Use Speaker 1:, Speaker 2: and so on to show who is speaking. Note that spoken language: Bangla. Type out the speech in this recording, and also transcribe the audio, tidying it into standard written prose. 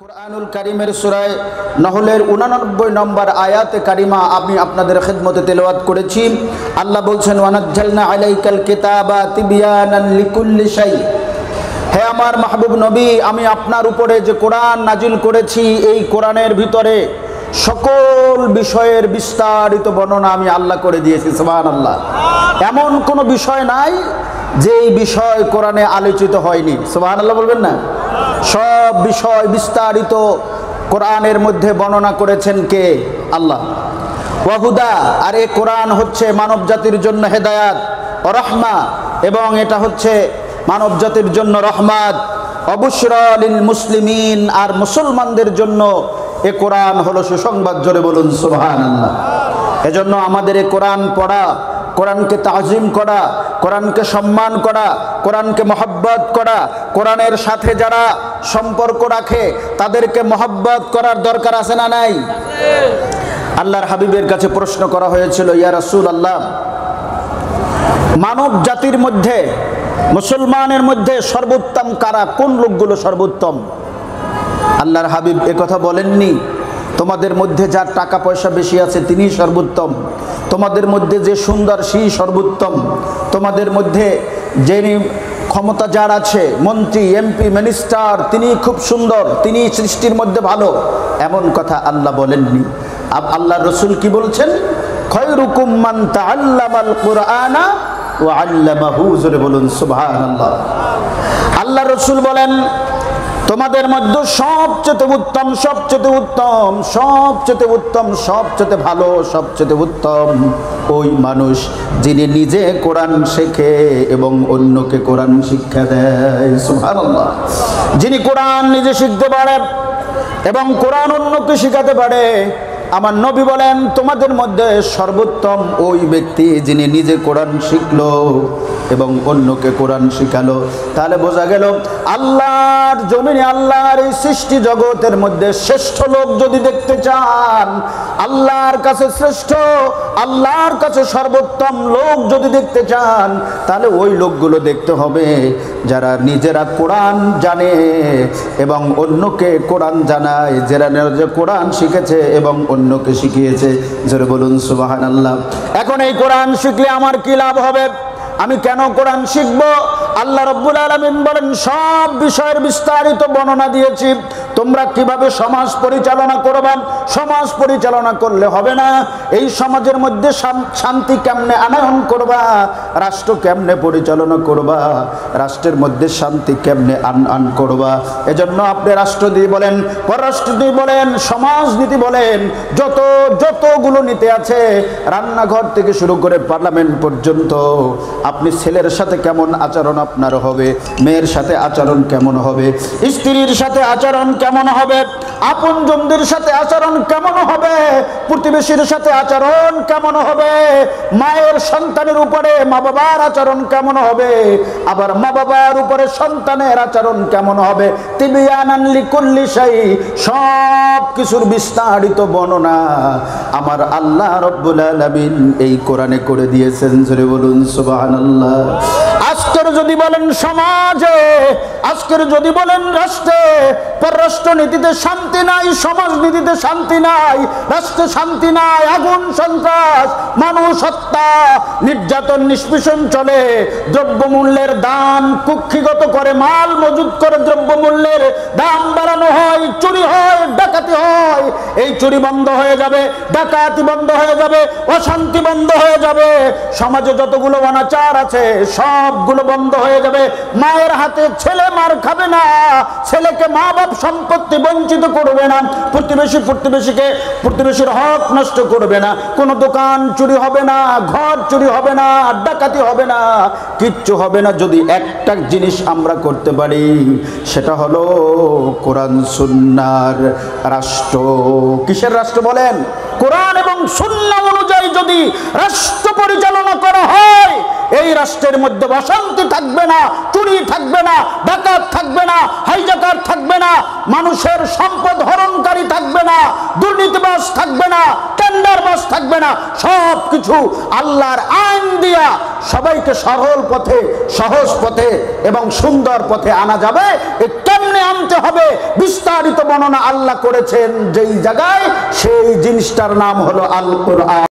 Speaker 1: কুরআনুল কারীমের সূরা নহলের 89 নম্বর আয়াতে কারিমা আমি আপনাদের খিদমতে তেলাওয়াত করেছি। আল্লাহ বলছেন ওয়ানাজ্জালনা আলাইকাল কিতাবা তিবয়ানান লিকুল্লি শাই। হে আমার মাহবুব নবী, আমি আপনার উপরে যে কোরআন নাজিল করেছি এই কোরআনের ভিতরে সকল বিষয়ের বিস্তারিত বর্ণনা আমি আল্লাহ করে দিয়েছি। সুবহানাল্লাহ। এমন কোনো বিষয় নাই যে এই বিষয় কোরআনে আলোচিত হয়নি। সুবহানাল্লাহ বলবেন না? সব বিষয় বিস্তারিত কোরআনের মধ্যে বর্ণনা করেছেন কে? আল্লাহ। ওয়াহুদা, আর এই কোরআন হচ্ছে মানব জাতির জন্য হেদায়াত ও রহমা, এবং এটা হচ্ছে মানব জাতির জন্য রহমত। অবুশরা লিল মুসলিমিন, আর মুসলমানদের জন্য এ কোরআন হলো সুসংবাদ। জোরে বলুন সুবহানাল্লাহ। এজন্য আমাদের এ কোরআন পড়া, কোরআনকে তাজিম করা, কোরআনকে সম্মান করা, কোরআনকে মহব্বত করা, কোরআনের সাথে যারা সম্পর্ক রাখে তাদেরকে মহব্বত করার দরকার আছে না নাই? আল্লাহর হাবিবের কাছে প্রশ্ন করা হয়েছিল, ইয়া রাসূলুল্লাহ, মানব জাতির মধ্যে মুসলমানের মধ্যে সর্বোত্তম কারা? কোন লোকগুলো সর্বোত্তম? আল্লাহর হাবিব একথা বলেননি তোমাদের মধ্যে যার টাকা পয়সা বেশি আছে তিনি সর্বোত্তম, তোমাদের মধ্যে যে সুন্দর সেই সর্বোত্তম, তোমাদের মধ্যে যিনি ক্ষমতা যার আছে, মন্ত্রী, এমপি, মিনিস্টার, তিনি খুব সুন্দর, তিনি সৃষ্টির মধ্যে ভালো, এমন কথা আল্লাহ বলেননি। আল্লাহ রসুল কি বলছেন? খায়রুকুম মান তাআল্লামাল কুরআনা ওয়া আল্লামাহু। জোরে বলুন সুবহানাল্লাহ। আল্লাহ রসুল বলেন তোমাদের মধ্যে সবচেয়ে উত্তম, সবচেয়ে উত্তম, সবচেয়ে উত্তম, সবচেয়ে ভালো, সবচেয়ে উত্তম ওই মানুষ যিনি নিজে কোরআন শেখে এবং অন্যকে কোরআন শিক্ষা দেয়। সুবহানাল্লাহ। যিনি কোরআন নিজে শিখতে পারে এবং কোরআন অন্যকে শিখাতে পারে। আমার নবী বলেন তোমাদের মধ্যে সর্বোত্তম ওই ব্যক্তি যিনি নিজে কোরআন শিখলো এবং অন্যকে কোরআন শিখালো। তাহলে বোঝা গেল আল্লাহর জমিনে, আল্লাহর এই সৃষ্টি জগতের মধ্যে শ্রেষ্ঠ লোক যদি দেখতে চান, আল্লাহর কাছে শ্রেষ্ঠ, আল্লাহর কাছে সর্বোত্তম লোক যদি দেখতে চান, তাহলে ওই লোকগুলো দেখতে হবে যারা নিজেরা কোরআন জানে এবং অন্যকে কোরআন জানায়, যারা যে কোরআন শিখেছে এবং অন্যকে শিখিয়েছে। জোরে বলুন সুবহানাল্লাহ। এখন এই কোরআন শিখলে আমার কি লাভ হবে? আমি কেন কোরআন শিখব? আল্লাহ রাব্বুল আলামিন বলেন সব বিষয়ের বিস্তারিত বর্ণনা দিয়েছি। তোমরা কিভাবে সমাজ পরিচালনা করবা? সমাজ পরিচালনা করলে হবে না। এই সমাজের মধ্যে শান্তি কেমনে আনয়ন করবা? রাষ্ট্র কেমনে পরিচালনা করবা? রাষ্ট্রের মধ্যে শান্তি কেমনে আনয়ন করবা? এজন্য আপনি রাষ্ট্রনীতি বলেন, পররাষ্ট্রনীতি বলেন, সমাজনীতি বলেন, যতগুলো নীতি আছে, রান্নাঘর থেকে শুরু করে পার্লামেন্ট পর্যন্ত, আপনি ছেলের সাথে কেমন আচরণ আপনার হবে, মেয়ের সাথে আচরণ কেমন হবে, স্ত্রীর সাথে আচরণ কেমন হবে, আপনজনদের সাথে আচরণ কেমন হবে, প্রতিবেশীর সাথে আচরণ কেমন হবে, মায়ের সন্তানের উপরে মা বাবার আচরণ কেমন হবে, আবার মা বাবার উপরে সন্তানের আচরণ কেমন হবে, তিবয়ানান লিকুল্লি শাই, সব কিছুর বিস্তারিত বর্ণনা আমার আল্লাহ রাব্বুল আলামিন এই কোরআনে করে দিয়েছেন। জোরে বলুন সুবহানাল্লাহ। আজকের যদি বলেন সমাজে, আজকের যদি বলেন রাষ্ট্রে, পররাষ্ট্রনীতিতে শান্তি নাই, সমাজনীতিতে শান্তি নাই, রাষ্ট্রে শান্তি নাই, আগুন সন্ত্রাস, মানুষ হত্যা, নির্যাতন, নিষ্পেষণ চলে, দ্রব্যমূল্যের দাম কুক্ষিগত করে, মাল মজুদ করে দ্রব্যমূল্যের দাম বাড়ানো হয়, চুরি হয়, ডাকাতি হয়। এই চুরি বন্ধ হয়ে যাবে, ডাকাতি বন্ধ হয়ে যাবে, অশান্তি বন্ধ হয়ে যাবে, সমাজে যতগুলো অনাচার আছে সবগুলো বন্ধ হয়ে যাবে। মায়ের হাতে ছেলে মার খাবে না, ছেলেকে মা বাপ সম্পত্তি বঞ্চিত করবে না, প্রতিবেশীর হক নষ্ট করবে না, কোনো দোকান চুরি হবে না, ঘর চুরি হবে না, ডাকাতি হবে না, কিচ্ছু হবে না যদি একটা জিনিস আমরা করতে পারি, সেটা হলো কোরআন সুন্নাহর রাষ্ট্র। কিসের রাষ্ট্র বলেন? কোরআন এবং সুন্নাহ অনুযায়ী যদি রাষ্ট্র পরিচালনা করা হয়, এই রাষ্ট্রের মধ্যে অশান্তি থাকবে না, চুরি থাকবে না, ডাকাত থাকবে না, হাইজাকার থাকবে না, মানুষের সম্পদ হরণকারী থাকবে না, দুর্নীতিবাজ থাকবে না, টেন্ডারবাজ থাকবে না। সব কিছু আল্লাহর আইন দিয়া সবাইকে সরল পথে, সহজ পথে এবং সুন্দর পথে আনা যাবে। কেমনে আনতে হবে। বিস্তারিত বর্ণনা আল্লাহ করেছেন যেই জায়গায়, সেই জিনিসটার নাম হলো আল কোরআন।